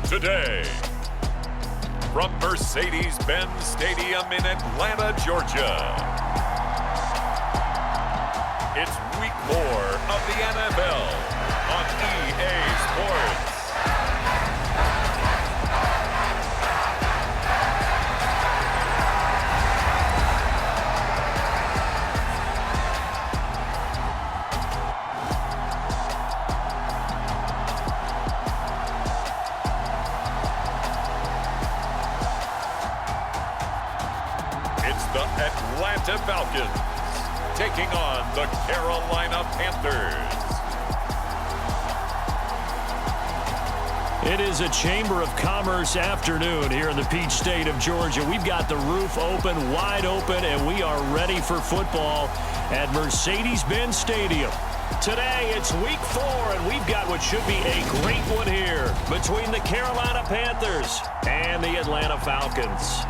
today. From Mercedes-Benz Stadium in Atlanta, Georgia, it's Week 4 of the NFL on EA Sports. The Atlanta Falcons taking on the Carolina Panthers. It is a Chamber of Commerce afternoon here in the Peach State of Georgia. We've got the roof open, wide open, and we are ready for football at Mercedes-Benz Stadium. Today, it's Week 4, and we've got what should be a great one here between the Carolina Panthers and the Atlanta Falcons.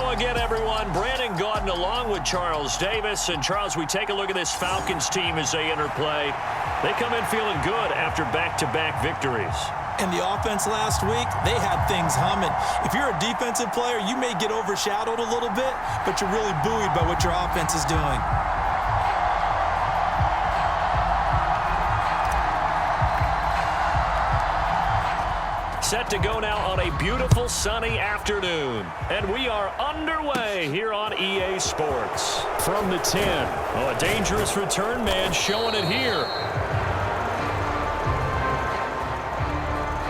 Again, everyone, Brandon Gaudin along with Charles Davis. And Charles, we take a look at this Falcons team as they enter play. They come in feeling good after back-to-back victories. In the offense last week, they had things humming. If you're a defensive player, you may get overshadowed a little bit, but you're really buoyed by what your offense is doing. Set to go now on a beautiful sunny afternoon. And we are underway here on EA Sports. From the 10. Oh, a dangerous return man showing it here.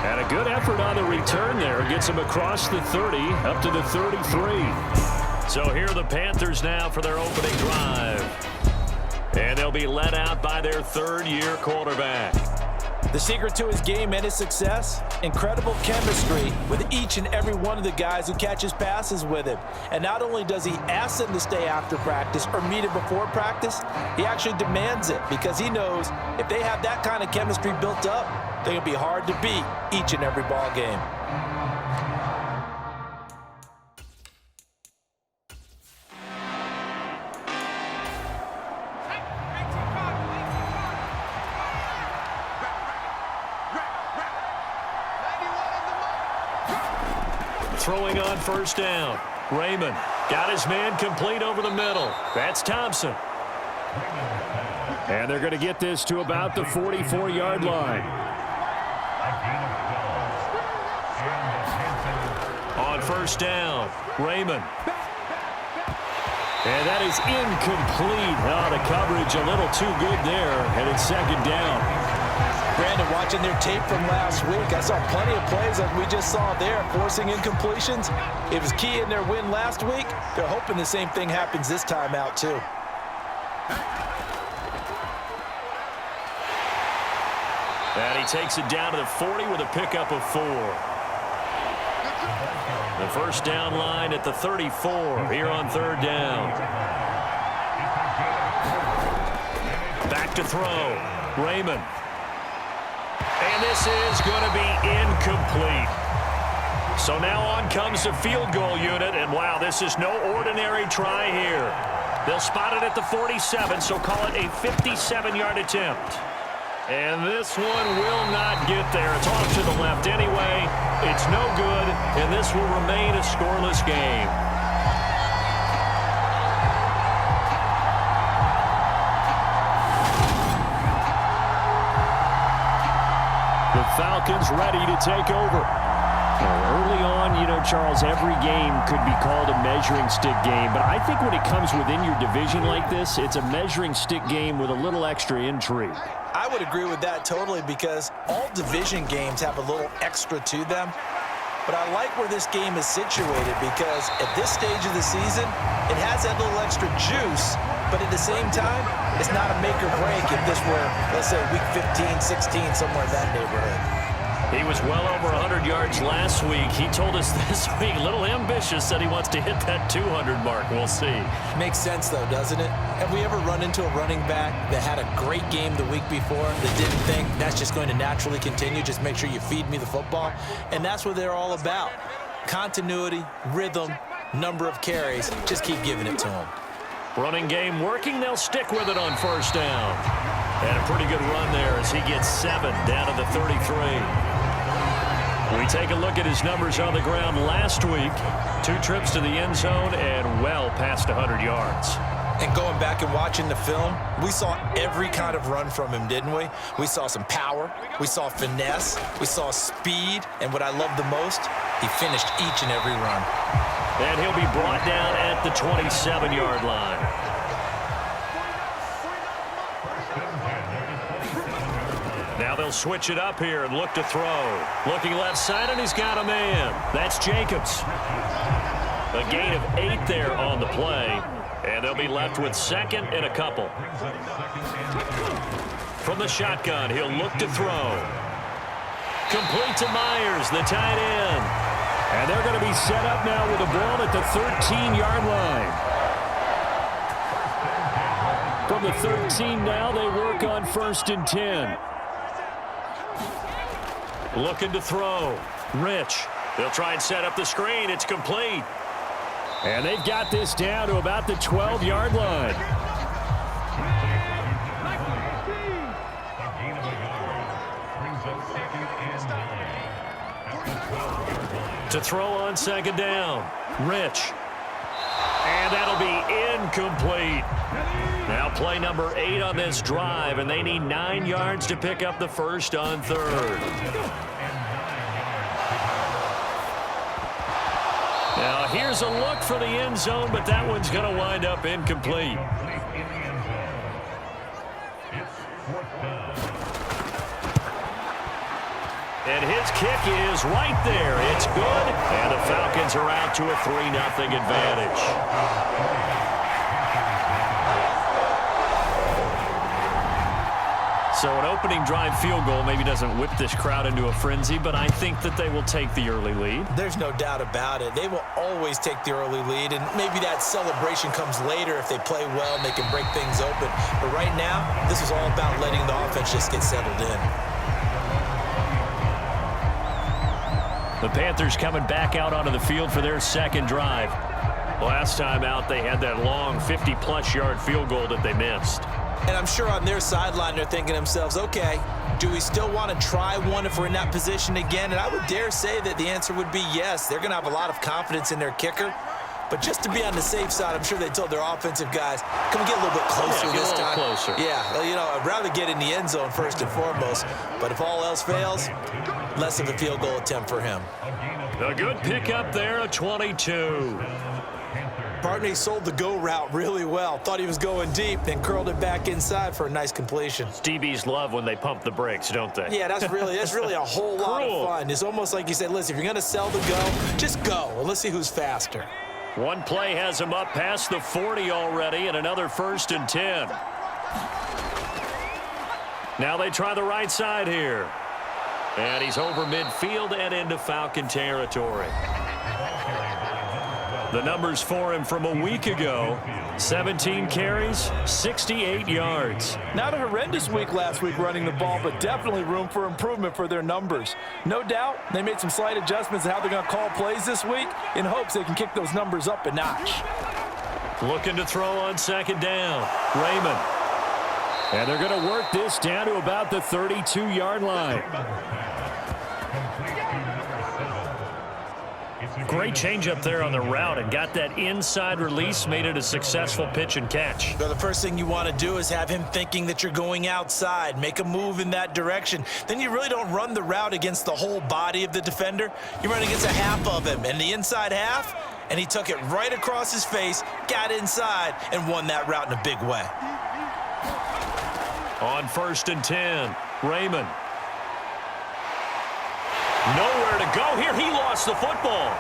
And a good effort on the return there. Gets him across the 30 up to the 33. So here are the Panthers now for their opening drive. And they'll be led out by their third-year quarterback. The secret to his game and his success, incredible chemistry with each and every one of the guys who catches passes with him. And not only does he ask them to stay after practice or meet him before practice, he actually demands it because he knows if they have that kind of chemistry built up, they're going to be hard to beat each and every ball game. Throwing on first down. Raymond got his man complete over the middle. That's Thompson. And they're going to get this to about the 44-yard line. On first down, Raymond. And that is incomplete. Oh, the coverage a little too good there, and it's second down. Brandon, watching their tape from last week, I saw plenty of plays like we just saw there, forcing incompletions. It was key in their win last week. They're hoping the same thing happens this time out, too. And he takes it down to the 40 with a pickup of 4. The first down line at the 34 here on third down. Back to throw. Raymond. And this is going to be incomplete. So now on comes the field goal unit, and wow, this is no ordinary try here. They'll spot it at the 47, so call it a 57-yard attempt. And this one will not get there. It's off to the left anyway. It's no good, and this will remain a scoreless game. The Falcons ready to take over. Early on, you know, Charles, every game could be called a measuring stick game. But I think when it comes within your division like this, it's a measuring stick game with a little extra intrigue. I would agree with that totally because all division games have a little extra to them. But I like where this game is situated because at this stage of the season, it has that little extra juice. But at the same time, it's not a make or break if this were, let's say, week 15, 16, somewhere in that neighborhood. He was well over 100 yards last week. He told us this week, a little ambitious, said he wants to hit that 200 mark. We'll see. Makes sense, though, doesn't it? Have we ever run into a running back that had a great game the week before that didn't think that's just going to naturally continue? Just make sure you feed me the football. And that's what they're all about. Continuity, rhythm, number of carries. Just keep giving it to him. Running game working. They'll stick with it on first down. And a pretty good run there as he gets 7 down to the 33. We take a look at his numbers on the ground last week. 2 trips to the end zone and well past 100 yards. And going back and watching the film, we saw every kind of run from him, didn't we? We saw some power, we saw finesse, we saw speed, and what I love the most, he finished each and every run. And he'll be brought down at the 27-yard line. Now they'll switch it up here and look to throw. Looking left side, and he's got a man. That's Jacobs. A gain of 8 there on the play. And they'll be left with 2nd and a couple. From the shotgun, he'll look to throw. Complete to Myers, the tight end. And they're going to be set up now with a ball at the 13-yard line. From the 13 now, they work on 1st and 10. Looking to throw. Rich. They'll try and set up the screen. It's complete. And they've got this down to about the 12-yard line. To throw on 2nd down. Rich. And that'll be incomplete. Now play number 8 on this drive, and they need 9 yards to pick up the first on 3rd. Now here's a look for the end zone, but that one's going to wind up incomplete. And his kick is right there. It's good, and the Falcons are out to a 3-0 advantage. So an opening drive field goal maybe doesn't whip this crowd into a frenzy, but I think that they will take the early lead. There's no doubt about it. They will always take the early lead, and maybe that celebration comes later if they play well and they can break things open. But right now, this is all about letting the offense just get settled in. The Panthers coming back out onto the field for their 2nd drive. Last time out, they had that long 50-plus yard field goal that they missed. And I'm sure on their sideline they're thinking to themselves, okay, do we still want to try one if we're in that position again? And I would dare say that the answer would be yes. They're going to have a lot of confidence in their kicker. But just to be on the safe side, I'm sure they told their offensive guys, can we get a little bit closer this time? Closer. Yeah, well, you know, I'd rather get in the end zone first and foremost. But if all else fails, less of a field goal attempt for him. A good pickup there, a 22. Partney sold the go route really well. Thought he was going deep, then curled it back inside for a nice completion. DBs love when they pump the brakes, don't they? Yeah, that's really a whole lot of fun. It's almost like you said, listen, if you're going to sell the go, just go. And let's see who's faster. One play has him up past the 40 already, and another 1st and 10. Now they try the right side here. And he's over midfield and into Falcon territory. The numbers for him from a week ago, 17 carries, 68 yards. Not a horrendous week last week running the ball, but definitely room for improvement for their numbers. No doubt they made some slight adjustments in how they're going to call plays this week in hopes they can kick those numbers up a notch. Looking to throw on 2nd down. Raymond. And they're going to work this down to about the 32-yard line. Great change up there on the route and got that inside release, made it a successful pitch and catch. So the first thing you want to do is have him thinking that you're going outside, make a move in that direction. Then you really don't run the route against the whole body of the defender. You run against a half of him, and the inside half, and he took it right across his face, got inside, and won that route in a big way. On 1st and 10, Raymond. Nowhere to go here. He lost the football.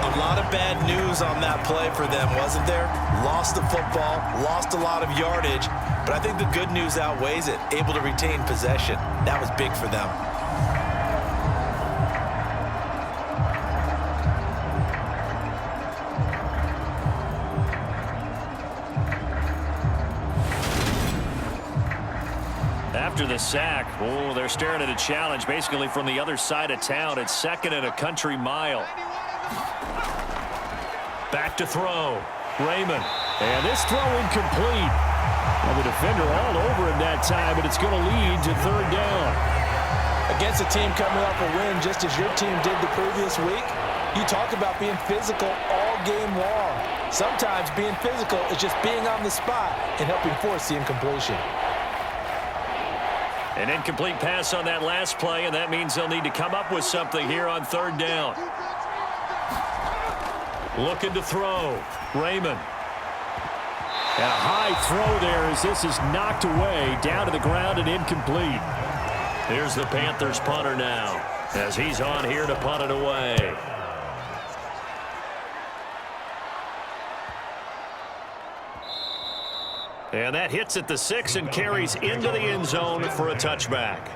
A lot of bad news on that play for them, wasn't there? Lost the football, lost a lot of yardage, but I think the good news outweighs it. Able to retain possession. That was big for them. After the sack, oh, they're staring at a challenge basically from the other side of town. It's 2nd and a country mile. Back to throw. Raymond. And this throw incomplete. Well, the defender all over him that time, but it's going to lead to 3rd down. Against a team coming off a win just as your team did the previous week, you talk about being physical all game long. Sometimes being physical is just being on the spot and helping force the incompletion. An incomplete pass on that last play, and that means they'll need to come up with something here on 3rd down. Looking to throw. Raymond. And a high throw there as this is knocked away down to the ground and incomplete. Here's the Panthers punter now as he's on here to punt it away. And that hits at the 6 and carries into the end zone for a touchback.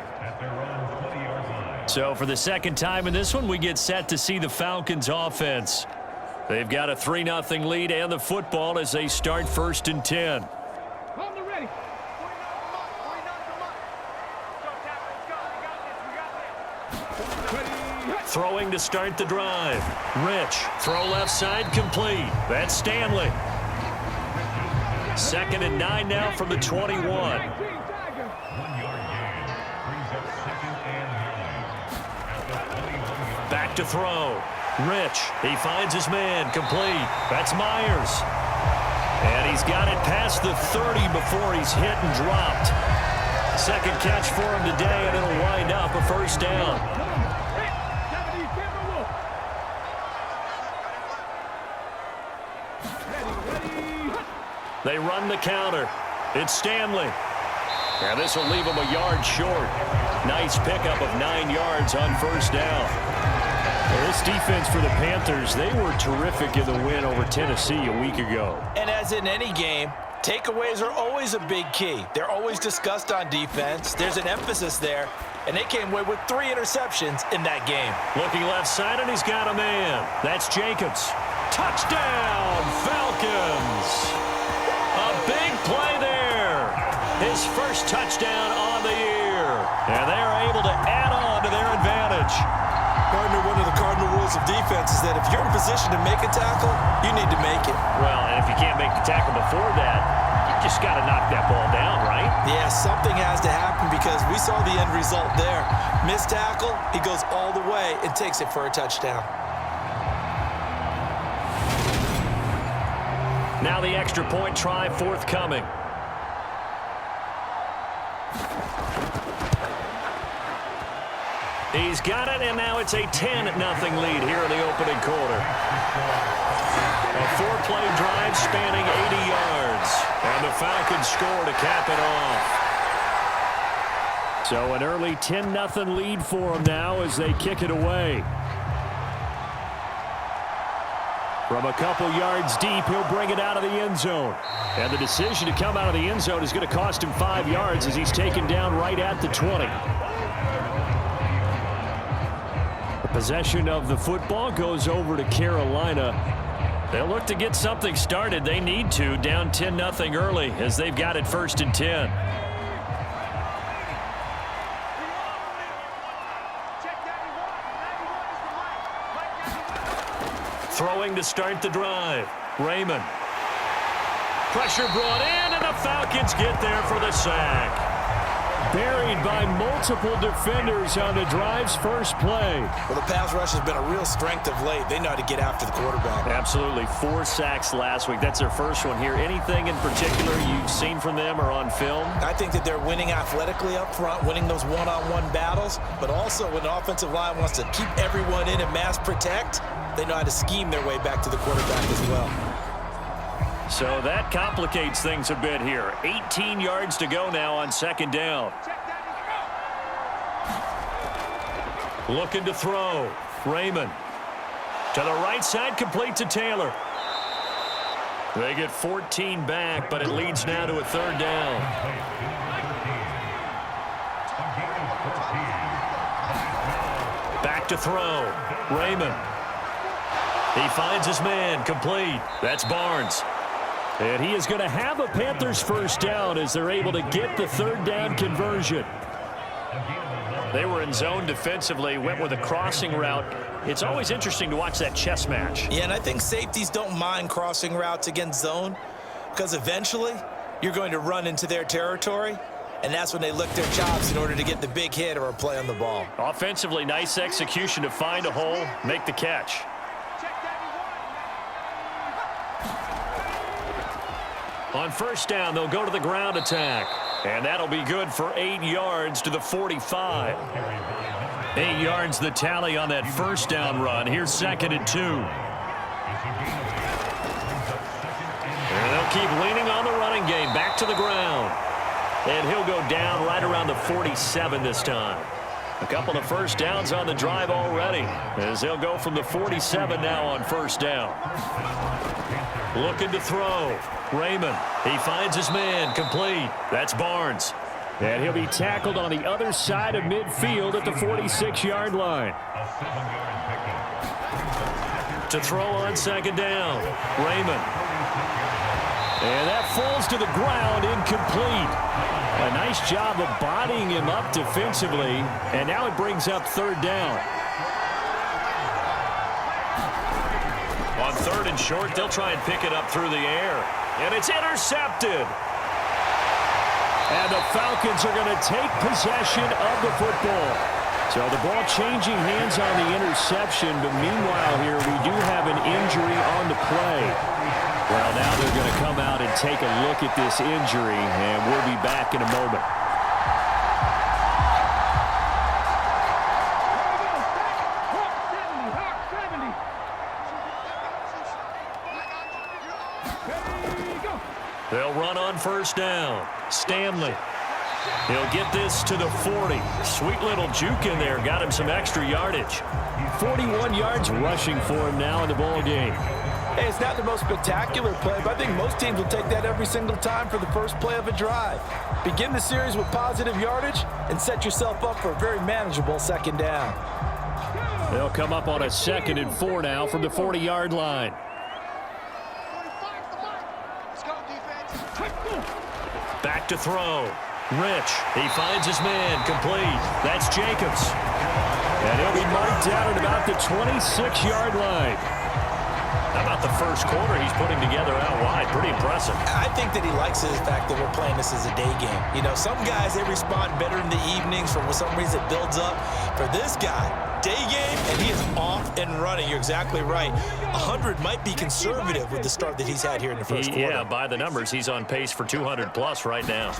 So for the 2nd time in this one, we get set to see the Falcons offense. They've got a 3-0 lead and the football as they start 1st and 10. Throwing to start the drive. Rich. Throw left side complete. That's Stanley. 2nd and 9 now from the 21. Back to throw. Rich. He finds his man. Complete. That's Myers. And he's got it past the 30 before he's hit and dropped. 2nd catch for him today, and it'll wind up a 1st down. They run the counter. It's Stanley. And this will leave him a yard short. Nice pickup of 9 yards on 1st down. Well, this defense for the Panthers, they were terrific in the win over Tennessee a week ago. And as in any game, takeaways are always a big key. They're always discussed on defense. There's an emphasis there. And they came away with 3 interceptions in that game. Looking left side, and he's got a man. That's Jacobs. Touchdown, Falcons! A big play there. His first touchdown on the year. And they are able to add on to their advantage. Partner, one of the cardinal rules of defense is that if you're in position to make a tackle, you need to make it. Well, and if you can't make the tackle before that, you just got to knock that ball down, right? Yeah, something has to happen because we saw the end result there. Missed tackle, he goes all the way and takes it for a touchdown. Now the extra point try forthcoming. He's got it, and now it's a 10-0 lead here in the opening quarter. A 4-play drive spanning 80 yards, and the Falcons score to cap it off. So an early 10-0 lead for them now as they kick it away. From a couple yards deep, he'll bring it out of the end zone. And the decision to come out of the end zone is going to cost him 5 yards as he's taken down right at the 20. The possession of the football goes over to Carolina. They'll look to get something started. They need to, down 10-0 early as they've got it 1st and 10. Throwing to start the drive. Raymond. Pressure brought in, and the Falcons get there for the sack. Buried by multiple defenders on the drive's first play. Well, the pass rush has been a real strength of late. They know how to get after the quarterback. Absolutely. 4 sacks last week. That's their first one here. Anything in particular you've seen from them or on film? I think that they're winning athletically up front, winning those one-on-one battles, but also when the offensive line wants to keep everyone in and mass protect, they know how to scheme their way back to the quarterback as well. So that complicates things a bit here. 18 yards to go now on 2nd down. Looking to throw. Raymond. To the right side, complete to Taylor. They get 14 back, but it leads now to a 3rd down. Back to throw. Raymond. He finds his man. Complete. That's Barnes. And he is going to have a Panthers first down as they're able to get the third down conversion. They were in zone defensively, went with a crossing route. It's always interesting to watch that chess match. Yeah, and I think safeties don't mind crossing routes against zone because eventually you're going to run into their territory, and that's when they lick their chops in order to get the big hit or a play on the ball. Offensively, nice execution to find a hole, make the catch. On first down, they'll go to the ground attack. And that'll be good for 8 yards to the 45. 8 yards the tally on that first down run. Here's 2nd and 2. And they'll keep leaning on the running game. Back to the ground. And he'll go down right around the 47 this time. A couple of first downs on the drive already, as they'll go from the 47 now on first down. Looking to throw. Raymond, he finds his man, complete. That's Barnes. And he'll be tackled on the other side of midfield at the 46-yard line. To throw on 2nd down, Raymond. And that falls to the ground, incomplete. A nice job of bodying him up defensively, and now it brings up 3rd down. On 3rd and short, they'll try and pick it up through the air. And it's intercepted. And the Falcons are going to take possession of the football. So the ball changing hands on the interception, but meanwhile here we do have an injury on the play. Well, now they're going to come out and take a look at this injury, and we'll be back in a moment. They'll run on first down. Stanley. He'll get this to the 40. Sweet little juke in there. Got him some extra yardage. 41 yards rushing for him now in the ball game. Hey, it's not the most spectacular play, but I think most teams will take that every single time for the first play of a drive. Begin the series with positive yardage and set yourself up for a very manageable 2nd down. They'll come up on a 2nd and 4 now from the 40-yard line. Back to throw. Rich. He finds his man. Complete. That's Jacobs. And he'll be marked down at about the 26-yard line. How about the first quarter he's putting together out wide? Pretty impressive. I think that he likes the fact that we're playing this as a day game. You know, some guys, they respond better in the evenings. For some reason, it builds up. For this guy, day game, and he is off and running. You're exactly right. 100 might be conservative with the start that he's had here in the first quarter. Yeah, by the numbers, he's on pace for 200-plus right now.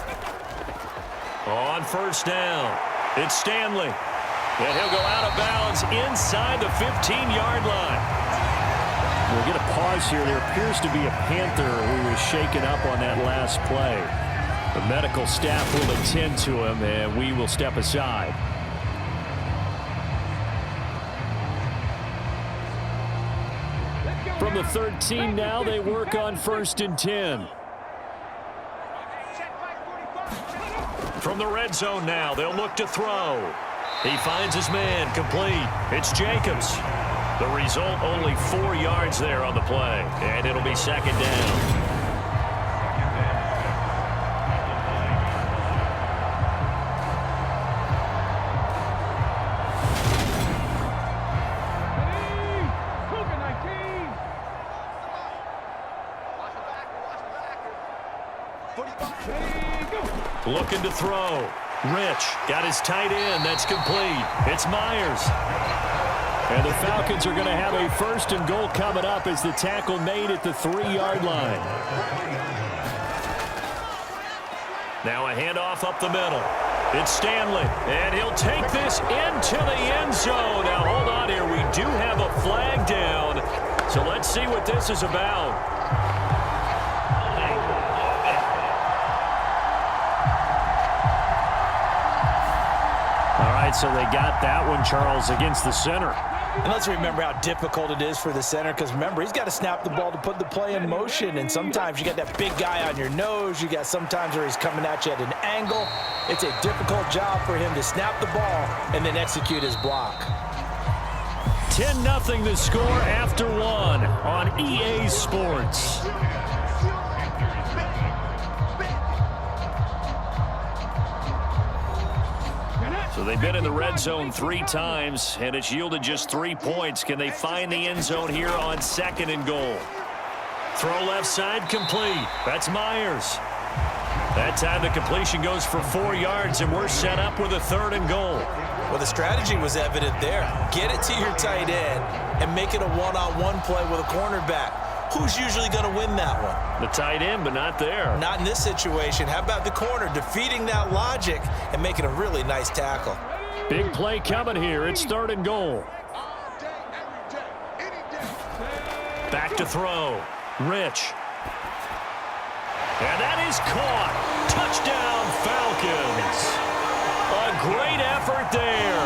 On first down, it's Stanley. And he'll go out of bounds inside the 15-yard line. We'll get a pause here. There appears to be a Panther who was shaken up on that last play. The medical staff will attend to him, and we will step aside. From the 13 now, they work on 1st and 10. From the red zone now, they'll look to throw. He finds his man, complete. It's Jacobs. The result, only 4 yards there on the play, and it'll be 2nd down. Looking to throw. Rich got his tight end. That's complete. It's Myers. And the Falcons are going to have a 1st and goal coming up as the tackle made at the 3-yard line. Now a handoff up the middle. It's Stanley, and he'll take this into the end zone. Now hold on here. We do have a flag down, so let's see what this is about. So they got that one, Charles, against the center. And let's remember how difficult it is for the center, because remember, he's got to snap the ball to put the play in motion, and sometimes you got that big guy on your nose. You got sometimes where he's coming at you at an angle. It's a difficult job for him to snap the ball and then execute his block. 10-0 the score after 1 on EA Sports. So they've been in the red zone 3 times, and it's yielded just 3 points. Can they find the end zone here on 2nd and goal? Throw left side, complete. That's Myers. That time the completion goes for 4 yards, and we're set up with a 3rd and goal. Well, the strategy was evident there. Get it to your tight end and make it a one-on-one play with a cornerback. Who's usually going to win that one? The tight end, but not there. Not in this situation. How about the corner defeating that logic and making a really nice tackle? Big play coming here. It's 3rd and goal. Back to throw. Rich. And that is caught. Touchdown, Falcons. A great effort there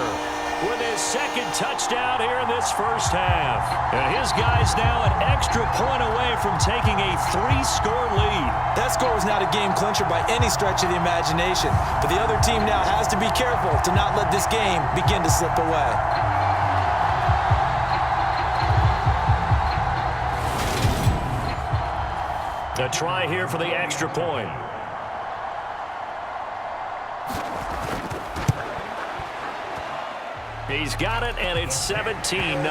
with his 2nd touchdown here in this first half. And his guys now an extra point away from taking a 3-score lead. That score was not a game clincher by any stretch of the imagination. But the other team now has to be careful to not let this game begin to slip away. A try here for the extra point. He's got it, and it's 17-0.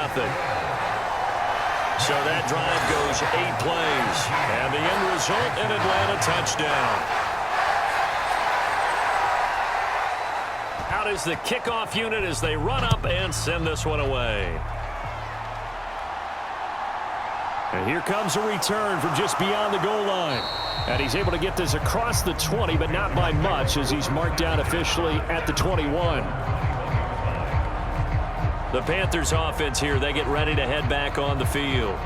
So that drive goes 8 plays. And the end result, an Atlanta touchdown. Out is the kickoff unit as they run up and send this one away. And here comes a return from just beyond the goal line. And he's able to get this across the 20, but not by much, as he's marked down officially at the 21. The Panthers offense here, they get ready to head back on the field.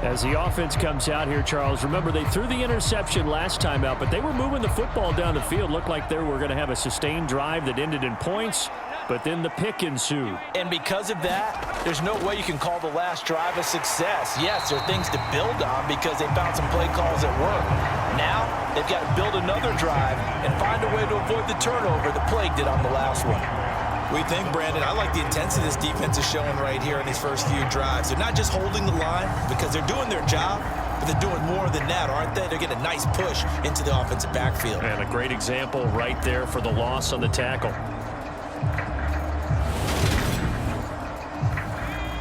As the offense comes out here, Charles, remember they threw the interception last time out, but they were moving the football down the field. Looked like they were going to have a sustained drive that ended in points, but then the pick ensued. And because of that, there's no way you can call the last drive a success. Yes, there are things to build on because they found some play calls that work. Now, they've got to build another drive and find a way to avoid the turnover the Plague did on the last one. We think, Brandon, I like the intensity this defense is showing right here in these first few drives. They're not just holding the line because they're doing their job, but they're doing more than that, aren't they? They're getting a nice push into the offensive backfield. And a great example right there for the loss on the tackle.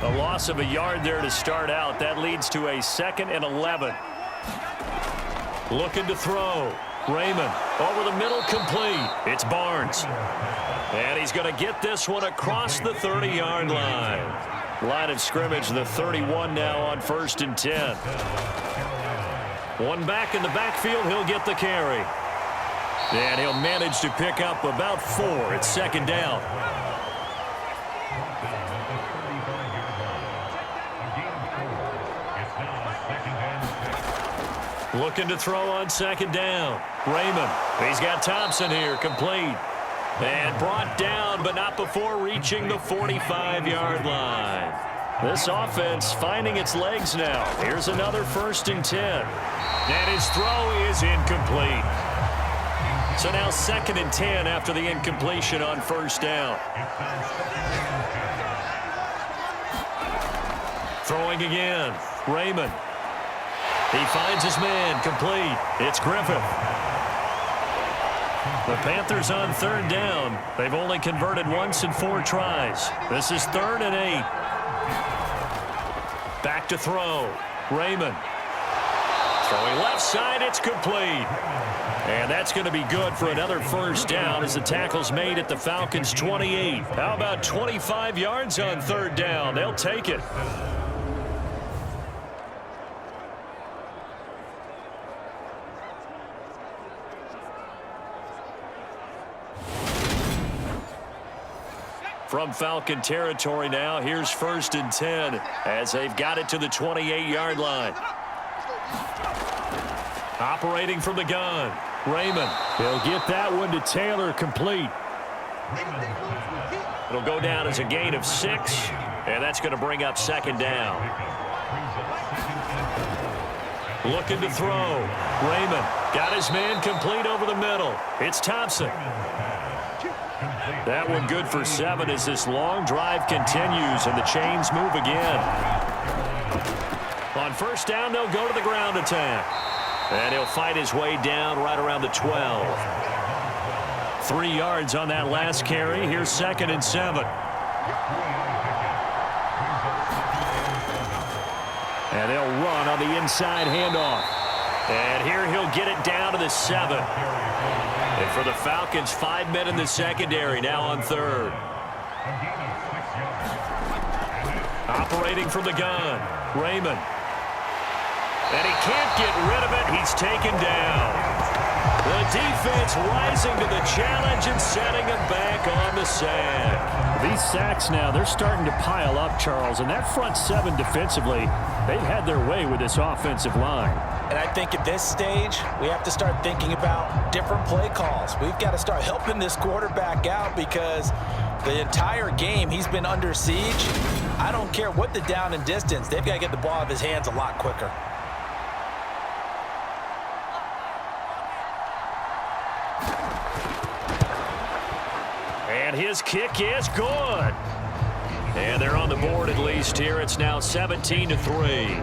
A loss of a yard there to start out. That leads to a 2nd and 11. Looking to throw. Raymond over the middle, complete. It's Barnes. And he's going to get this one across the 30-yard line. Line of scrimmage, the 31 now on 1st and 10. One back in the backfield, he'll get the carry. And he'll manage to pick up about 4. It's 2nd down. Looking to throw on 2nd down. Raymond. He's got Thompson here, complete. And brought down, but not before reaching the 45-yard line. This offense finding its legs now. Here's another 1st and 10. And his throw is incomplete. So now 2nd and 10 after the incompletion on 1st down. Throwing again. Raymond. He finds his man, complete. It's Griffith. The Panthers on 3rd down. They've only converted once in 4 tries. This is 3rd and 8. Back to throw. Raymond. Throwing left side, it's complete. And that's going to be good for another 1st down as the tackle's made at the Falcons' 28. How about 25 yards on 3rd down? They'll take it. From Falcon territory now, here's 1st and 10 as they've got it to the 28-yard line. Operating from the gun, Raymond. He'll get that one to Taylor, complete. It'll go down as a gain of 6, and that's going to bring up 2nd down. Looking to throw. Raymond got his man complete over the middle. It's Thompson. That one good for 7 as this long drive continues and the chains move again. On 1st down, they'll go to the ground attack. And he'll fight his way down right around the 12. 3 yards on that last carry. Here's 2nd and 7. And they'll run on the inside handoff. And here he'll get it down to the 7. And for the Falcons, 5 men in the secondary now on 3rd. Operating from the gun, Raymond. And he can't get rid of it. He's taken down. The defense rising to the challenge and setting him back on the sack. These sacks now, they're starting to pile up, Charles. And that front 7 defensively, they've had their way with this offensive line. And I think at this stage, we have to start thinking about different play calls. We've got to start helping this quarterback out because the entire game he's been under siege. I don't care what the down and distance. They've got to get the ball out of his hands a lot quicker. And his kick is good. And they're on the board at least here. It's now 17-3.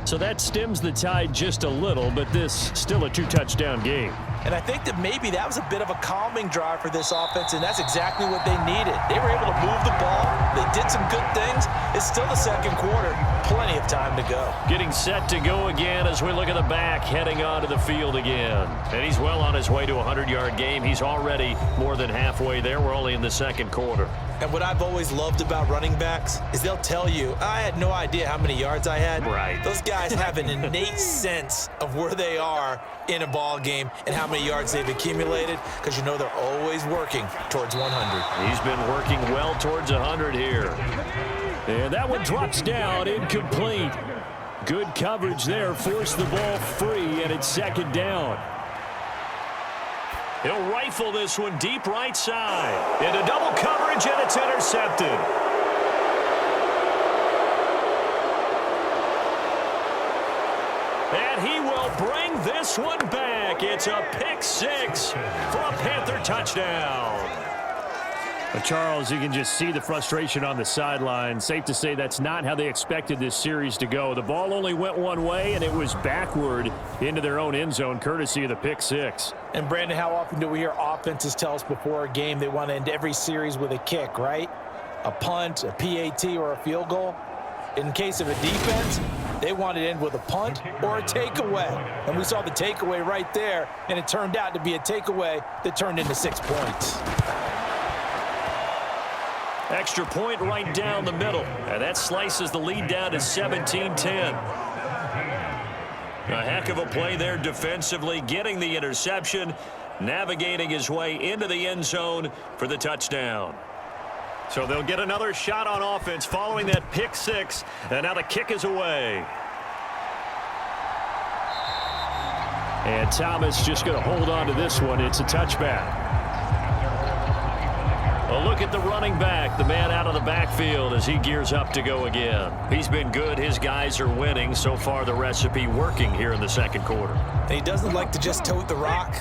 So that stems the tide just a little, but this still a 2-touchdown game. And I think that maybe that was a bit of a calming drive for this offense, and that's exactly what they needed. They were able to move the ball. They did some good things. It's still the second quarter. Plenty of time to go. Getting set to go again as we look at the back heading onto the field again. And he's well on his way to a 100-yard game. He's already more than halfway there. We're only in the second quarter. And what I've always loved about running backs is they'll tell you, I had no idea how many yards I had. Right. Those guys have an innate sense of where they are in a ball game and how many yards they've accumulated because you know they're always working towards 100. He's been working well towards 100 here. And that one drops down, incomplete. Good coverage there, forced the ball free, and it's 2nd down. He'll rifle this one deep right side. Into double coverage, and it's intercepted. And he will bring this one back. It's a pick 6 for a Panther touchdown. But Charles, you can just see the frustration on the sideline. Safe to say that's not how they expected this series to go. The ball only went one way, and it was backward into their own end zone, courtesy of the pick 6. And, Brandon, how often do we hear offenses tell us before a game they want to end every series with a kick, right? A punt, a PAT, or a field goal. In case of a defense, they want to end with a punt or a takeaway. And we saw the takeaway right there, and it turned out to be a takeaway that turned into 6 points. Extra point right down the middle. And that slices the lead down to 17-10. A heck of a play there defensively, getting the interception, navigating his way into the end zone for the touchdown. So they'll get another shot on offense following that pick 6. And now the kick is away. And Thomas just going to hold on to this one. It's a touchback. A look at the running back, the man out of the backfield as he gears up to go again. He's been good. His guys are winning. So far, the recipe working here in the second quarter. And he doesn't like to just tote the rock.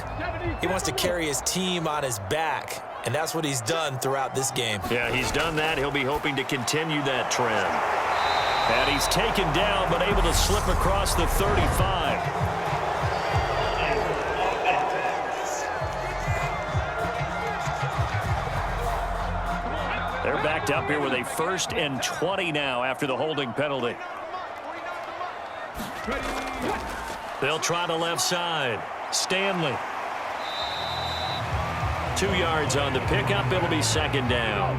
He wants to carry his team on his back, and that's what he's done throughout this game. Yeah, he's done that. He'll be hoping to continue that trend. And he's taken down, but able to slip across the 35. They're backed up here with a 1st and 20 now after the holding penalty. They'll try the left side. Stanley. 2 yards on the pickup. It'll be 2nd down.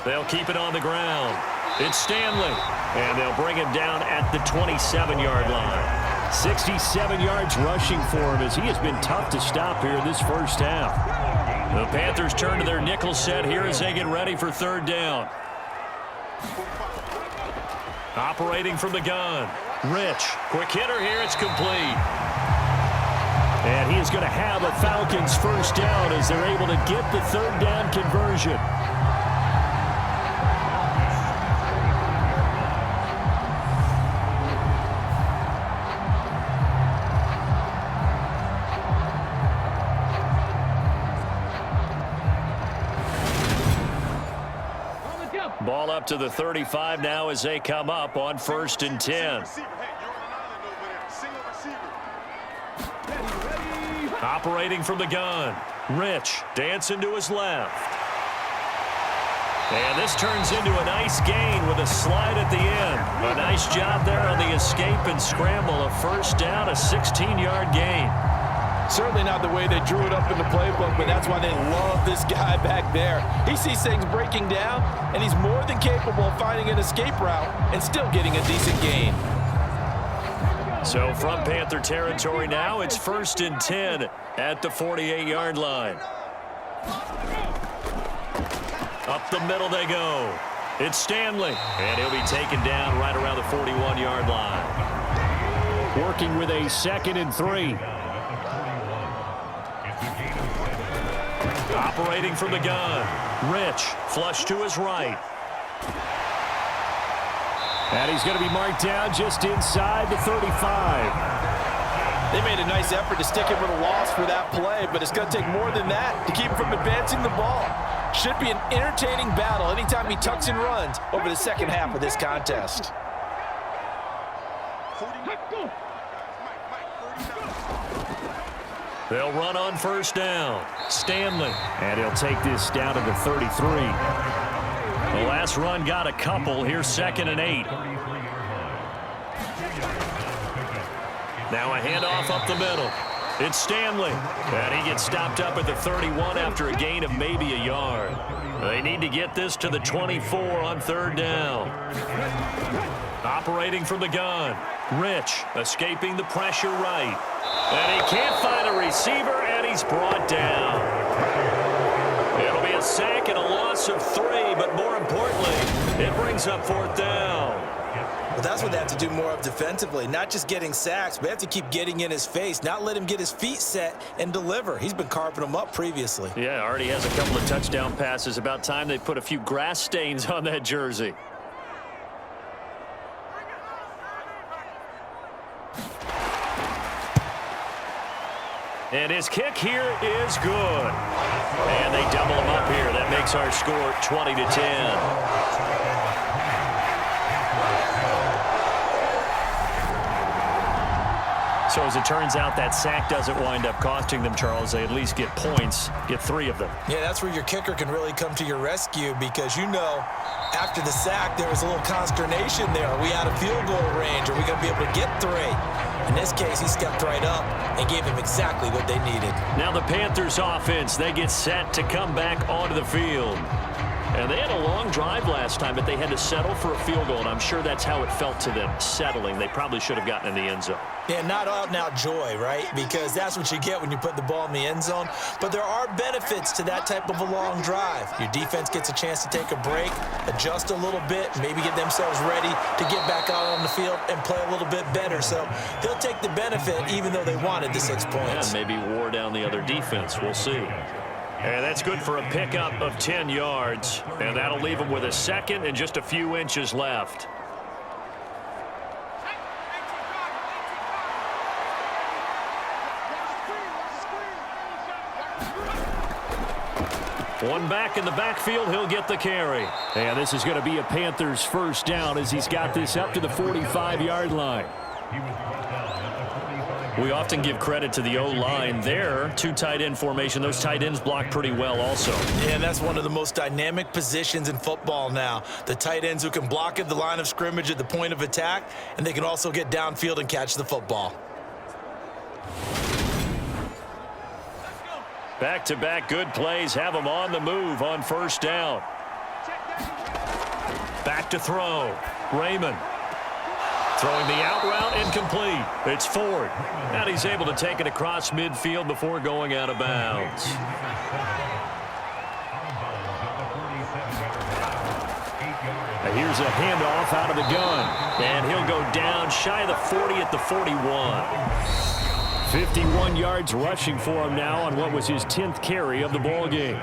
They'll keep it on the ground. It's Stanley. And they'll bring him down at the 27-yard line. 67 yards rushing for him as he has been tough to stop here this first half. The Panthers turn to their nickel set here as they get ready for 3rd down. Operating from the gun. Rich. Quick hitter here. It's complete. And he is going to have a Falcons 1st down as they're able to get the 3rd down conversion. up to the 35 now as they come up on 1st and 10. Operating from the gun. Rich dancing to his left. And this turns into a nice gain with a slide at the end. A nice job there on the escape and scramble. A 1st down, a 16-yard gain. Certainly not the way they drew it up in the playbook, but that's why they love this guy back there. He sees things breaking down, and he's more than capable of finding an escape route and still getting a decent gain. So from Panther territory now, it's 1st and 10 at the 48-yard line. Up the middle they go. It's Stanley, and he'll be taken down right around the 41-yard line. Working with a 2nd and 3. Operating from the gun. Rich, flush to his right. And he's going to be marked down just inside the 35. They made a nice effort to stick him with a loss for that play, but it's going to take more than that to keep him from advancing the ball. Should be an entertaining battle anytime he tucks and runs over the second half of this contest. They'll run on 1st down. Stanley. And he'll take this down to the 33. The last run got a couple. Here's 2nd and 8. Now a handoff up the middle. It's Stanley. And he gets stopped up at the 31 after a gain of maybe a yard. They need to get this to the 24 on 3rd down. Operating from the gun. Rich escaping the pressure right. And he can't find a receiver, and he's brought down. It'll be a sack and a loss of 3, but more importantly, it brings up 4th down. Well, that's what they have to do more of defensively, not just getting sacks, but they have to keep getting in his face, not let him get his feet set and deliver. He's been carving them up previously. Yeah, already has a couple of touchdown passes. About time they put a few grass stains on that jersey. And his kick here is good. And they double him up here. That makes our score 20-10. So as it turns out, that sack doesn't wind up costing them, Charles. They at least get points, get 3 of them. Yeah, that's where your kicker can really come to your rescue because, you know, after the sack, there was a little consternation there. Are we out of field goal range? Are we going to be able to get 3? In this case, he stepped right up and gave them exactly what they needed. Now the Panthers offense, they get set to come back onto the field. And they had a long drive last time, but they had to settle for a field goal, and I'm sure that's how it felt to them, settling. They probably should have gotten in the end zone. Yeah, not out-and-out joy, right? Because that's what you get when you put the ball in the end zone. But there are benefits to that type of a long drive. Your defense gets a chance to take a break, adjust a little bit, maybe get themselves ready to get back out on the field and play a little bit better. So they'll take the benefit even though they wanted the 6 points. Yeah, maybe wore down the other defense. We'll see. And that's good for a pickup of 10 yards. And that'll leave them with a 2nd and just a few inches left. One back in the backfield, he'll get the carry. And this is going to be a Panthers 1st down as he's got this up to the 45-yard line. We often give credit to the O-line there. 2 tight end formation. Those tight ends block pretty well also. Yeah, and that's one of the most dynamic positions in football now. The tight ends who can block at the line of scrimmage at the point of attack, and they can also get downfield and catch the football. Back-to-back good plays have them on the move on 1st down. Back to throw. Raymond. Throwing the out route incomplete. It's Ford. And he's able to take it across midfield before going out of bounds. And here's a handoff out of the gun. And he'll go down shy of the 40 at the 41. 51 yards rushing for him now on what was his 10th carry of the ball game.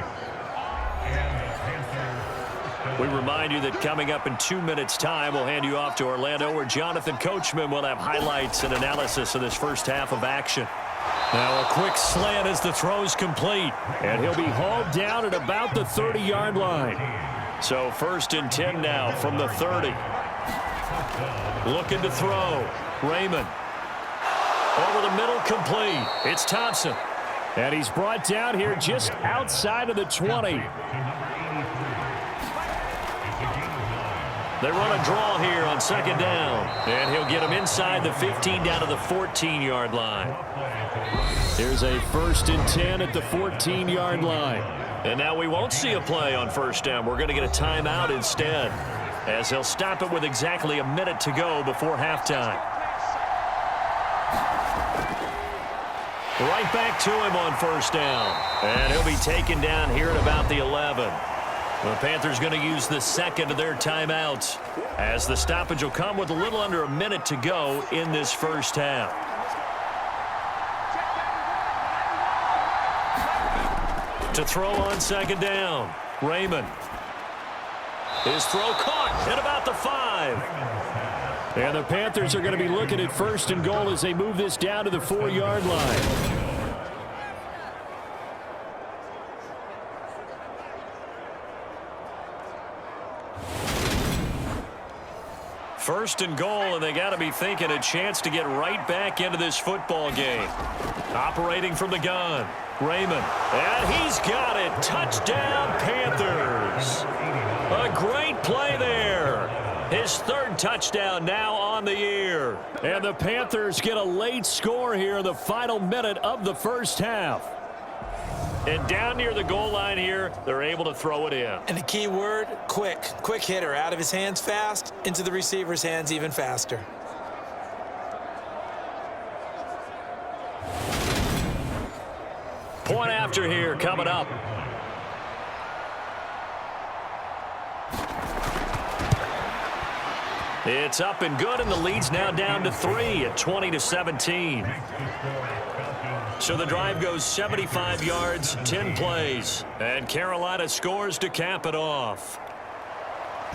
We remind you that coming up in 2 minutes' time, we'll hand you off to Orlando, where Jonathan Coachman will have highlights and analysis of this first half of action. Now a quick slant as the throw's complete. And he'll be hauled down at about the 30-yard line. So 1st and 10 now from the 30. Looking to throw. Raymond. Over the middle, complete. It's Thompson. And he's brought down here just outside of the 20. They run a draw here on 2nd down. And he'll get him inside the 15 down to the 14-yard line. Here's a 1st and 10 at the 14-yard line. And now we won't see a play on 1st down. We're going to get a timeout instead, as he'll stop it with exactly a minute to go before halftime. Right back to him on 1st down. And he'll be taken down here at about the 11. The Panthers going to use the 2nd of their timeouts, as the stoppage will come with a little under a minute to go in this 1st half. To throw on 2nd down, Raymond. His throw caught at about the 5. And the Panthers are going to be looking at 1st and goal as they move this down to the 4-yard line. 1st and goal, and they got to be thinking a chance to get right back into this football game. Operating from the gun, Raymond. And he's got it. Touchdown, Panthers. A great play there. His 3rd touchdown now on the year. And the Panthers get a late score here in the final minute of the 1st half. And down near the goal line here, they're able to throw it in. And the key word, quick. Quick hitter. Out of his hands fast, into the receiver's hands even faster. Point after here coming up. It's up and good, and the lead's now down to 3 at 20-17. So the drive goes 75 yards, 10 plays, and Carolina scores to cap it off.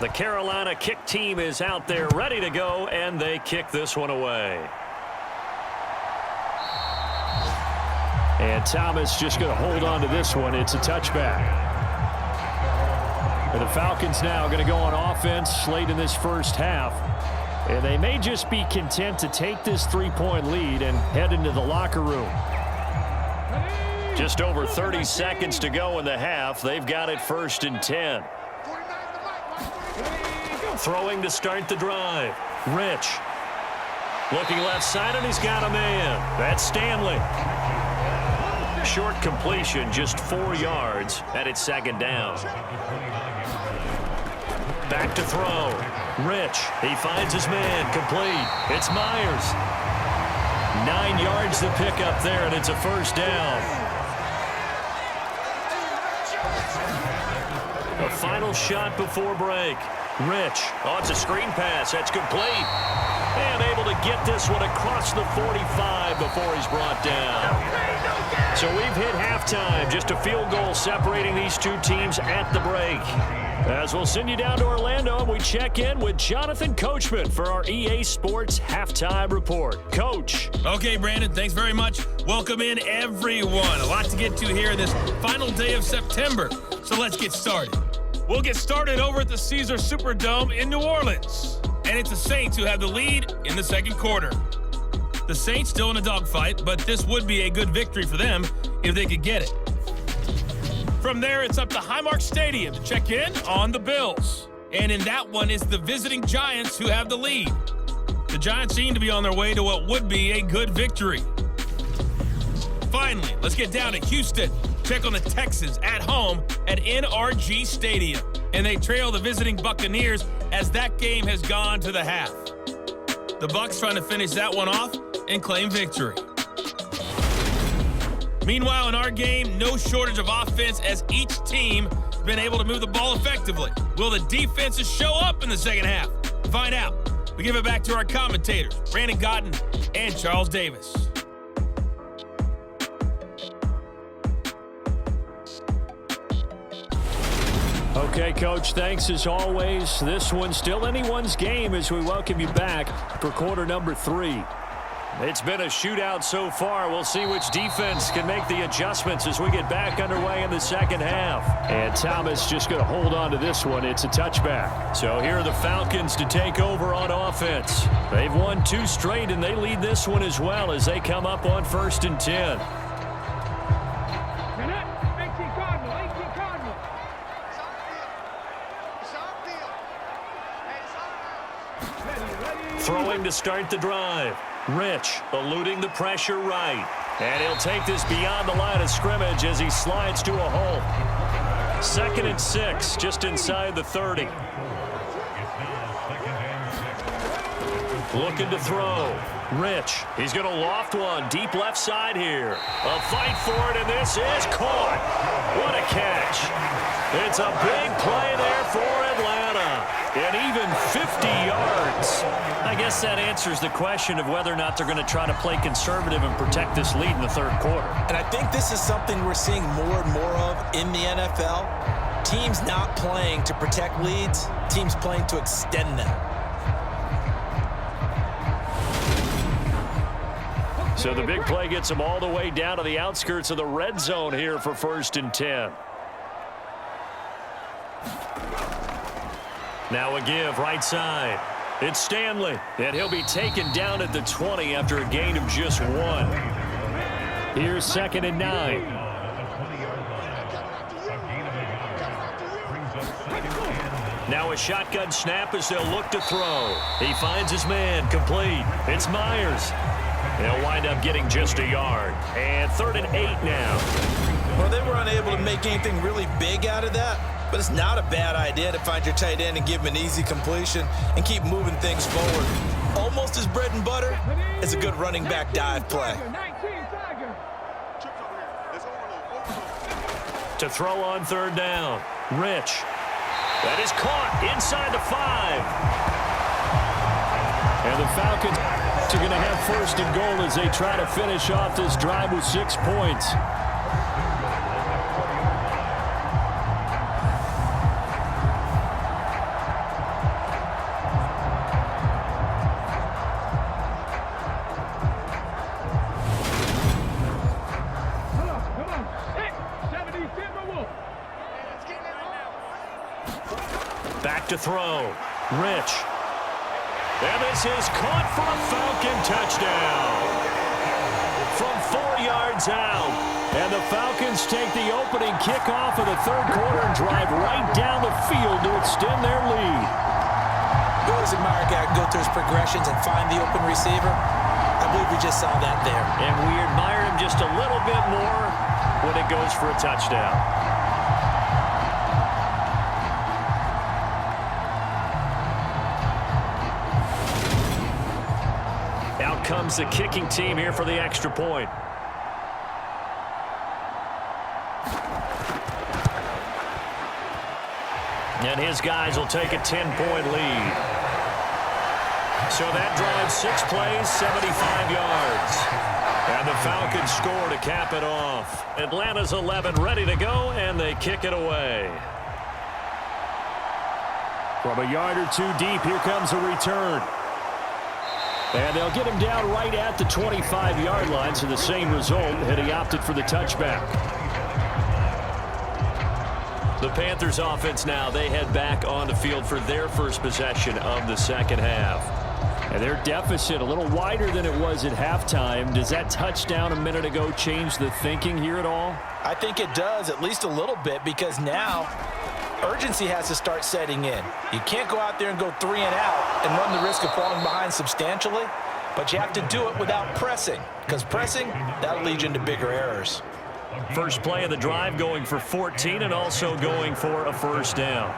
The Carolina kick team is out there ready to go, and they kick this one away. And Thomas just going to hold on to this one. It's a touchback. And the Falcons now going to go on offense late in this 1st half. And they may just be content to take this 3-point lead and head into the locker room. Just over 30 seconds to go in the half. They've got it 1st and 10. Throwing to start the drive. Rich. Looking left side, and he's got a man. That's Stanley. Short completion, just 4 yards, and it's 2nd down. Back to throw. Rich. He finds his man. Complete. It's Myers. 9 yards to pick up there, and it's a 1st down. A final shot before break. Rich. Oh, it's a screen pass. That's complete. And able to get this one across the 45 before he's brought down. So we've hit halftime. Just a field goal separating these two teams at the break. As we'll send you down to Orlando, and we check in with Jonathan Coachman for our EA Sports Halftime Report. Coach. Okay, Brandon, thanks very much. Welcome in, everyone. A lot to get to here this final day of September. So let's get started. We'll get started over at the Caesars Superdome in New Orleans. And it's the Saints who have the lead in the 2nd quarter. The Saints still in a dogfight, but this would be a good victory for them if they could get it. From there, it's up to Highmark Stadium to check in on the Bills. And in that one, it's the visiting Giants who have the lead. The Giants seem to be on their way to what would be a good victory. Finally, let's get down to Houston. Check on the Texans at home at NRG Stadium. And they trail the visiting Buccaneers as that game has gone to the half. The Bucs trying to finish that one off and claim victory. Meanwhile, in our game, no shortage of offense as each team has been able to move the ball effectively. Will the defenses show up in the 2nd half? Find out. We give it back to our commentators, Brandon Gotten and Charles Davis. Okay, Coach, thanks as always. This one's still anyone's game as we welcome you back for quarter number 3. It's been a shootout so far. We'll see which defense can make the adjustments as we get back underway in the second half. And Thomas just going to hold on to this one. It's a touchback. So here are the Falcons to take over on offense. They've won 2 straight, and they lead this one as well as they come up on 1st and 10. Throwing to start the drive. Rich eluding the pressure right. And he'll take this beyond the line of scrimmage as he slides to a hole. 2nd and 6, just inside the 30. Looking to throw. Rich, he's going to loft one deep left side here. A fight for it, and this is caught. What a catch. It's a big play there for Atlanta. And even 50 yards. I guess that answers the question of whether or not they're going to try to play conservative and protect this lead in the 3rd quarter. And I think this is something we're seeing more and more of in the NFL. Teams not playing to protect leads, teams playing to extend them. So the big play gets them all the way down to the outskirts of the red zone here for 1st and 10. Now a give right side. It's Stanley, and he'll be taken down at the 20 after a gain of just 1. Here's 2nd and 9. Now a shotgun snap as they'll look to throw. He finds his man, complete. It's Myers. They'll wind up getting just a yard. And 3rd and 8 now. Well, they were unable to make anything really big out of that. But it's not a bad idea to find your tight end and give him an easy completion and keep moving things forward. Almost as bread and butter as a good running back dive play. To throw on 3rd down. Rich. That is caught inside the 5. And the Falcons are going to have 1st and goal as they try to finish off this drive with 6 points. Back to throw. Rich. And this is caught for a Falcon touchdown. From 4 yards out. And the Falcons take the opening kickoff of the 3rd quarter and drive right down the field to extend their lead. We always admire a guy who can go through his progressions and find the open receiver. I believe we just saw that there. And we admire him just a little bit more when it goes for a touchdown. Out comes the kicking team here for the extra point. And his guys will take a 10-point lead. So that drives 6 plays, 75 yards. And the Falcons score to cap it off. Atlanta's 11 ready to go, and they kick it away. From a yard or 2 deep, here comes a return. And they'll get him down right at the 25-yard line, so the same result had he opted for the touchback. The Panthers offense now, they head back on the field for their first possession of the second half. And their deficit a little wider than it was at halftime. Does that touchdown a minute ago change the thinking here at all? I think it does, at least a little bit, because now urgency has to start setting in. You can't go out there and go 3 and out and run the risk of falling behind substantially, but you have to do it without pressing, because pressing, that'll lead you into bigger errors. First play of the drive going for 14 and also going for a first down.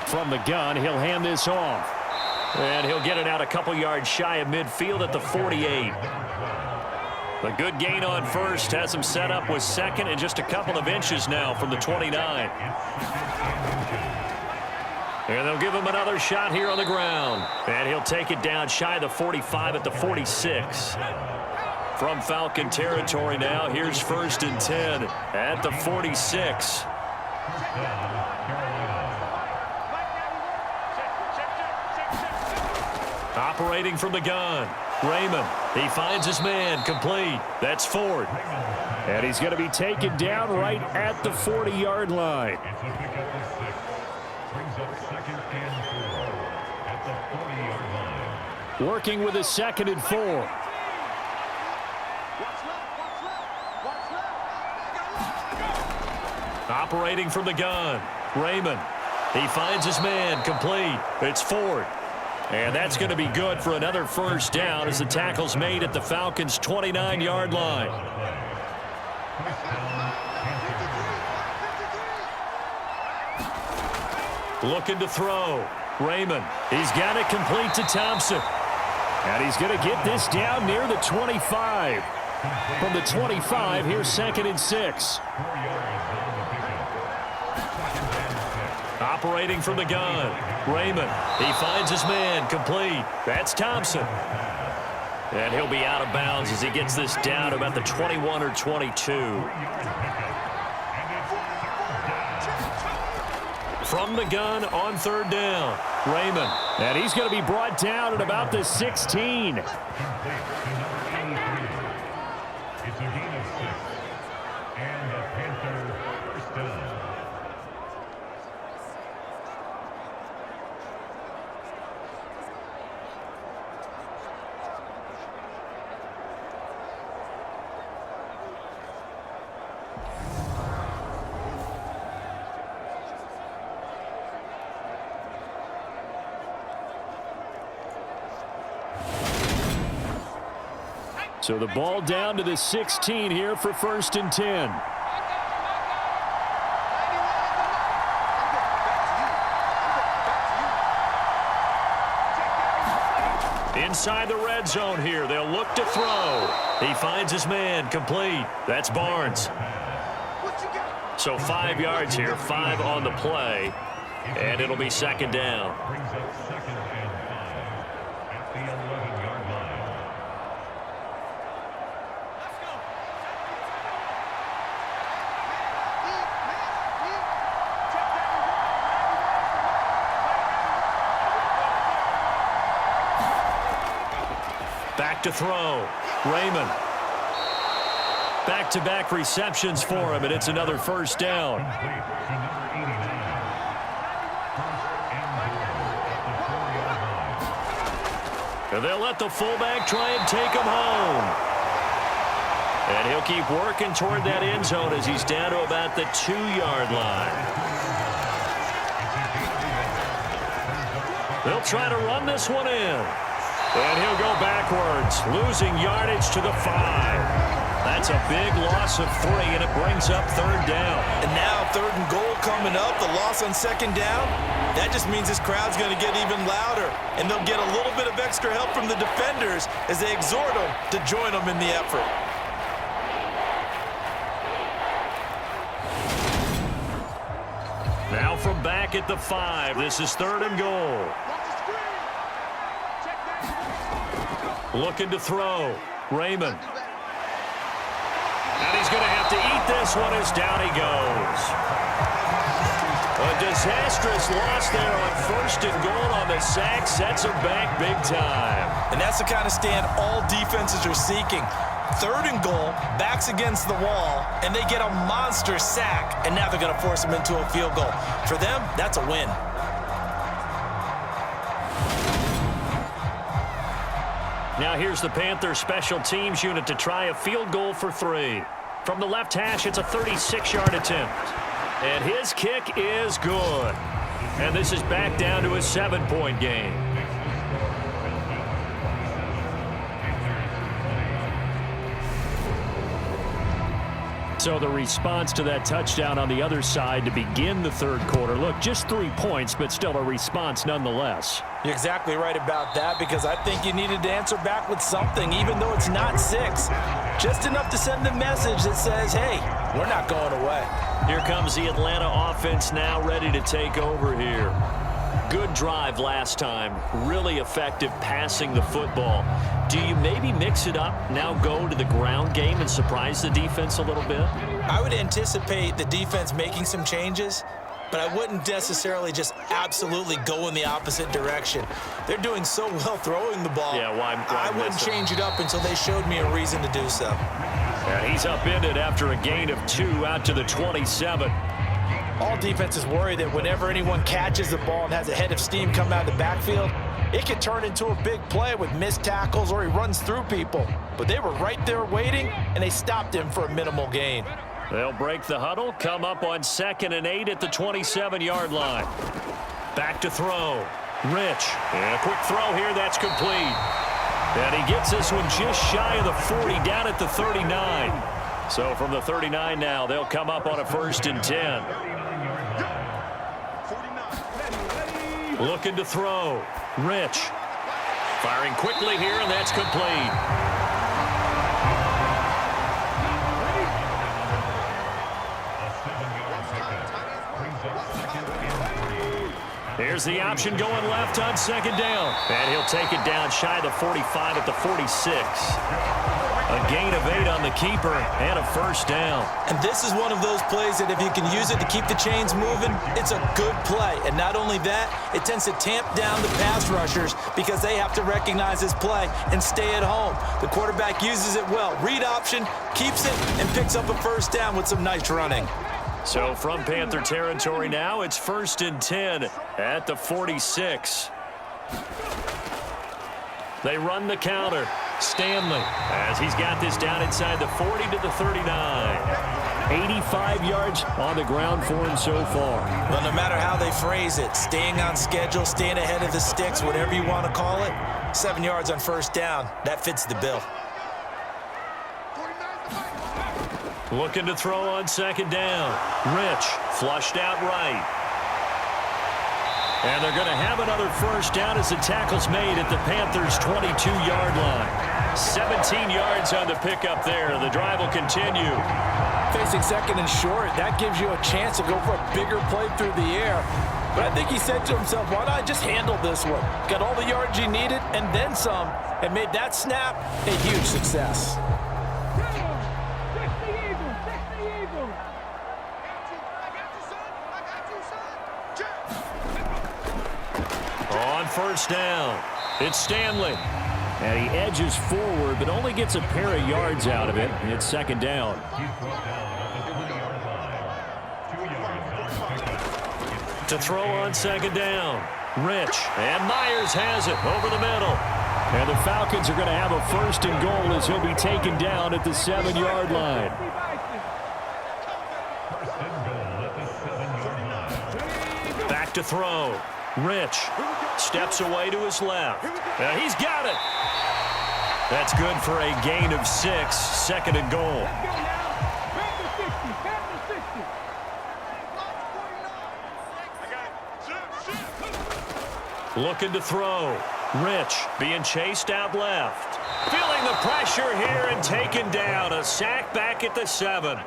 From the gun, he'll hand this off. And he'll get it out a couple yards shy of midfield at the 48. A good gain on first has him set up with second and just a couple of inches now from the 29. And they'll give him another shot here on the ground. And he'll take it down shy of the 45 at the 46. From Falcon territory now, here's 1st and 10 at the 46. Operating from the gun, Raymond. He finds his man, complete. That's Ford. And he's going to be taken down right at the 40-yard line. It's a pickup of 6. Brings up 2nd and 4 at the 40-yard line. Working with a 2nd and 4. Operating from the gun, Raymond. He finds his man, complete. It's Ford. And that's going to be good for another first down as the tackle's made at the Falcons' 29-yard line. Looking to throw. Raymond. He's got it complete to Thompson. And he's going to get this down near the 25. From the 25, here's 2nd and 6. Operating from the gun, Raymond. He finds his man, complete. That's Thompson. And he'll be out of bounds as he gets this down about the 21 or 22. From the gun on 3rd down, Raymond. And he's going to be brought down at about the 16. It's a gain of 6. And the Panther first down. So the ball down to the 16 here for 1st and 10. Inside the red zone here, they'll look to throw. He finds his man, complete. That's Barnes. So 5 yards here, 5 on the play, and it'll be 2nd down. Brings up 2nd and 5 at the 11-yard line. Back to throw. Raymond. Back-to-back receptions for him, and it's another first down. And they'll let the fullback try and take him home. And he'll keep working toward that end zone as he's down to about the 2-yard line. They'll try to run this one in. And he'll go backwards, losing yardage to the 5. That's a big loss of 3, and it brings up 3rd down. And now 3rd and goal coming up, the loss on 2nd down. That just means this crowd's going to get even louder, and they'll get a little bit of extra help from the defenders as they exhort them to join them in the effort. Now from back at the 5, this is 3rd and goal. Looking to throw. Raymond. And he's going to have to eat this one as down he goes. A disastrous loss there on 1st and goal on the sack sets him back big time. And that's the kind of stand all defenses are seeking. 3rd and goal, backs against the wall, and they get a monster sack, and now they're going to force him into a field goal. For them, that's a win. Now here's the Panthers special teams unit to try a field goal for 3. From the left hash, it's a 36-yard attempt. And his kick is good. And this is back down to a 7-point game. So the response to that touchdown on the other side to begin the 3rd quarter. Look, just 3 points, but still a response nonetheless. You're exactly right about that, because I think you needed to answer back with something, even though it's not 6. Just enough to send the message that says, hey, we're not going away. Here comes the Atlanta offense now ready to take over here. Good drive last time. Really effective passing the football. Do you maybe mix it up, now go to the ground game and surprise the defense a little bit? I would anticipate the defense making some changes. but I wouldn't necessarily just absolutely go in the opposite direction. They're doing so well throwing the ball. Yeah, I wouldn't change it up until they showed me a reason to do so. And he's upended after a gain of 2 out to the 27. All defenses worry that whenever anyone catches the ball and has a head of steam come out of the backfield, it can turn into a big play with missed tackles or he runs through people. But they were right there waiting, and they stopped him for a minimal gain. They'll break the huddle, come up on 2nd and 8 at the 27-yard line. Back to throw. Rich. And a quick throw here. That's complete. And he gets this one just shy of the 40, down at the 39. So from the 39 now, they'll come up on a 1st and 10. Looking to throw. Rich. Firing quickly here, and that's complete. Here's the option going left on 2nd down. And he'll take it down shy of the 45 at the 46. A gain of 8 on the keeper and a 1st down. And this is one of those plays that if you can use it to keep the chains moving, it's a good play. And not only that, it tends to tamp down the pass rushers because they have to recognize this play and stay at home. The quarterback uses it well. Read option, keeps it, and picks up a 1st down with some nice running. So from Panther territory now, it's 1st and 10 at the 46. They run the counter. Stanley, as he's got this down inside the 40 to the 39. 85 yards on the ground for him so far. Well, no matter how they phrase it, staying on schedule, staying ahead of the sticks, whatever you want to call it, 7 yards on 1st down, that fits the bill. Looking to throw on 2nd down. Rich, flushed out right. And they're going to have another 1st down as the tackle's made at the Panthers' 22-yard line. 17 yards on the pickup there. The drive will continue. Facing 2nd and short, that gives you a chance to go for a bigger play through the air. But I think he said to himself, why not just handle this one? Got all the yards he needed and then some, and made that snap a huge success. On 1st down, it's Stanley. And he edges forward, but only gets a pair of yards out of it. It's 2nd down. To throw on 2nd down, Rich. And Myers has it over the middle. And the Falcons are going to have a 1st and goal as he'll be taken down at the 7-yard line. Back to throw. Rich steps away to his left. He's got it. That's good for a gain of 6, 2nd and goal. Looking to throw. Rich being chased out left. Feeling the pressure here and taken down. A sack back at the 7.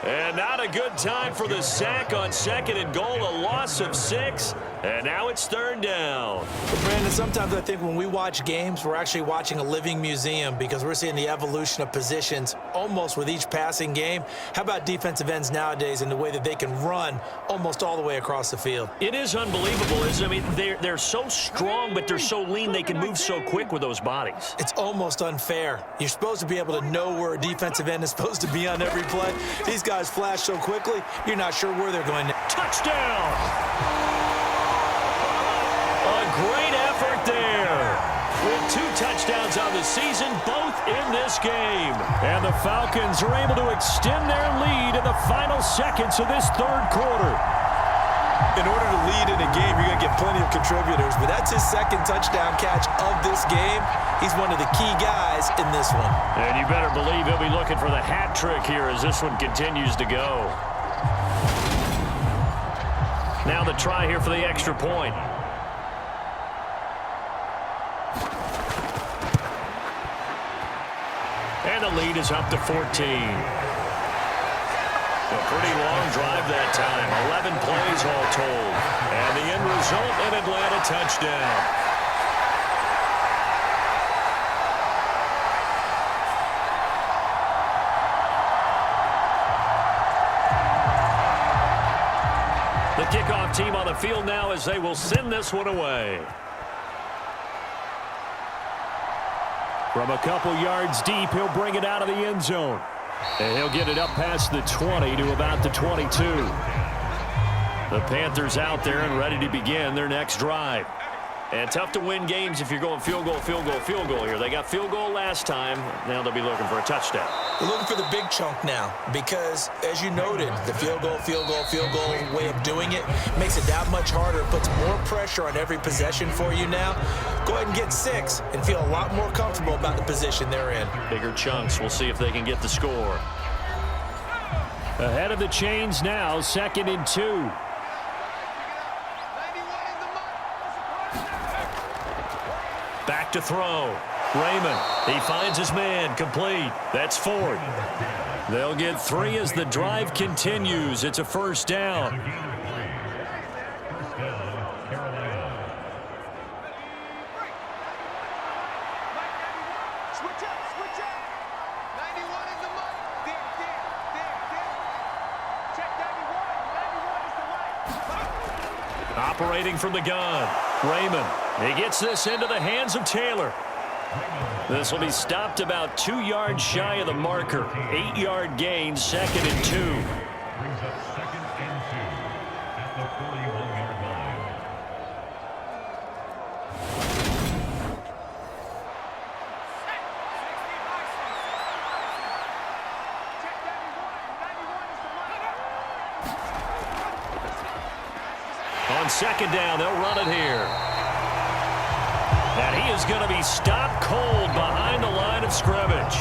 And not a good time for the sack on 2nd and goal. A loss of 6. And now it's 3rd down. But Brandon, sometimes I think when we watch games, we're actually watching a living museum because we're seeing the evolution of positions almost with each passing game. How about defensive ends nowadays and the way that they can run almost all the way across the field? It is unbelievable, isn't it? I mean, they're so strong, but they're so lean. They can move so quick with those bodies. It's almost unfair. You're supposed to be able to know where a defensive end is supposed to be on every play. These guys flash so quickly, you're not sure where they're going. Touchdown! Great effort there. With 2 touchdowns on the season, both in this game. And the Falcons are able to extend their lead in the final seconds of this 3rd quarter. In order to lead in a game, you're going to get plenty of contributors, but that's his 2nd touchdown catch of this game. He's one of the key guys in this one. And you better believe he'll be looking for the hat trick here as this one continues to go. Now the try here for the extra point. And the lead is up to 14. A pretty long drive that time. 11 plays all told. And the end result, an Atlanta touchdown. The kickoff team on the field now as they will send this one away. From a couple yards deep, he'll bring it out of the end zone. And he'll get it up past the 20 to about the 22. The Panthers out there and ready to begin their next drive. And tough to win games if you're going field goal, field goal, field goal here. They got field goal last time. Now they'll be looking for a touchdown. They're looking for the big chunk now because, as you noted, the field goal way of doing it makes it that much harder. It puts more pressure on every possession for you now. Go ahead and get 6 and feel a lot more comfortable about the position they're in. Bigger chunks. We'll see if they can get the score. Ahead of the chains now, 2nd and 2. Back to throw. Raymond, he finds his man, complete. That's 4. They'll get 3 as the drive continues. It's a first down. Operating from the gun. Raymond, he gets this into the hands of Taylor. This will be stopped about 2 yards shy of the marker. 8-yard gain, 2nd and 2. Brings up 2nd and 2 at the 41-yard line. On 2nd down, they'll run it here. And he is going to be stopped cold behind the line of scrimmage.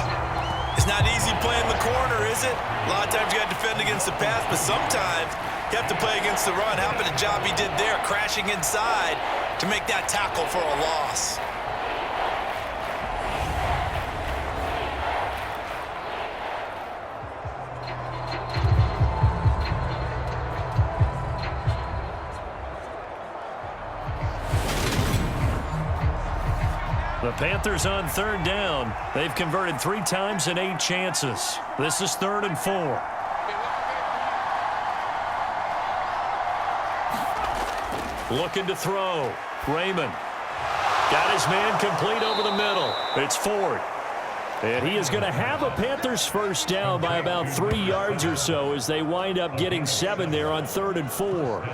It's not easy playing the corner, is it? A lot of times you got to defend against the pass, but sometimes you have to play against the run. How about the job he did there, crashing inside to make that tackle for a loss? The Panthers on 3rd down. They've converted 3 times in 8 chances. This is 3rd and 4. Looking to throw. Raymond got his man complete over the middle. It's Ford. And he is going to have a Panthers first down by about 3 yards or so as they wind up getting 7 there on 3rd and 4.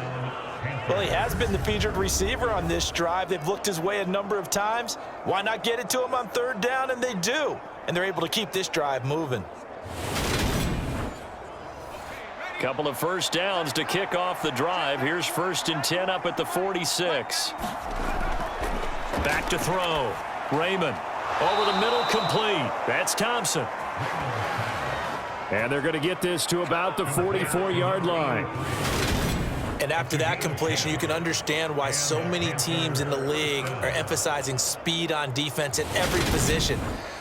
Well, he has been the featured receiver on this drive. They've looked his way a number of times. Why not get it to him on 3rd down? And they do. And they're able to keep this drive moving. Couple of first downs to kick off the drive. Here's 1st and 10 up at the 46. Back to throw. Raymond over the middle, complete. That's Thompson. And they're going to get this to about the 44-yard line. And after that completion, you can understand why so many teams in the league are emphasizing speed on defense at every position.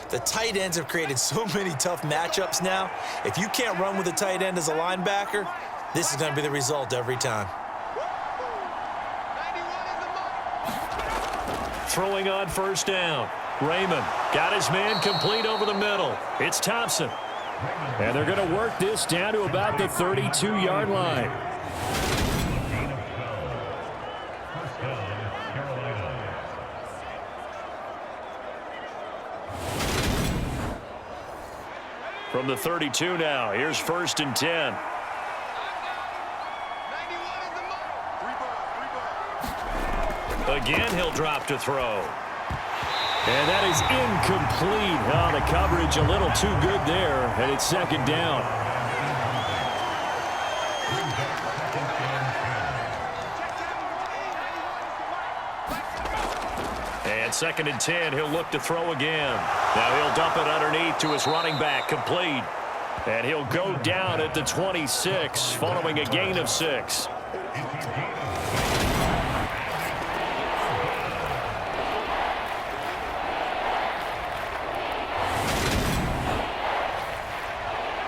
The tight ends have created so many tough matchups now. If you can't run with a tight end as a linebacker, this is going to be the result every time. Throwing on 1st down. Raymond got his man complete over the middle. It's Thompson. And they're going to work this down to about the 32-yard line. From the 32 now, here's 1st and 10. Again, he'll drop to throw. And that is incomplete. Oh, the coverage a little too good there, and it's 2nd down. And 2nd and 10, he'll look to throw again. Now he'll dump it underneath to his running back, complete. And he'll go down at the 26, following a gain of 6.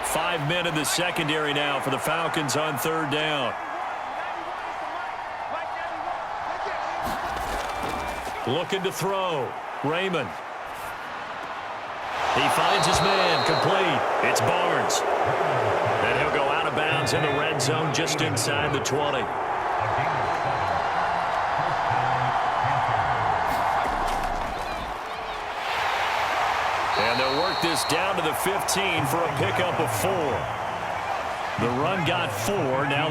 Five men in the secondary now for the Falcons on 3rd down. Looking to throw. Raymond. He finds his man, complete. It's Barnes. And he'll go out of bounds in the red zone just inside the 20. A gain of 7. First down, Panthers. And they'll work this down to the 15 for a pickup of 4. The run got 4. Now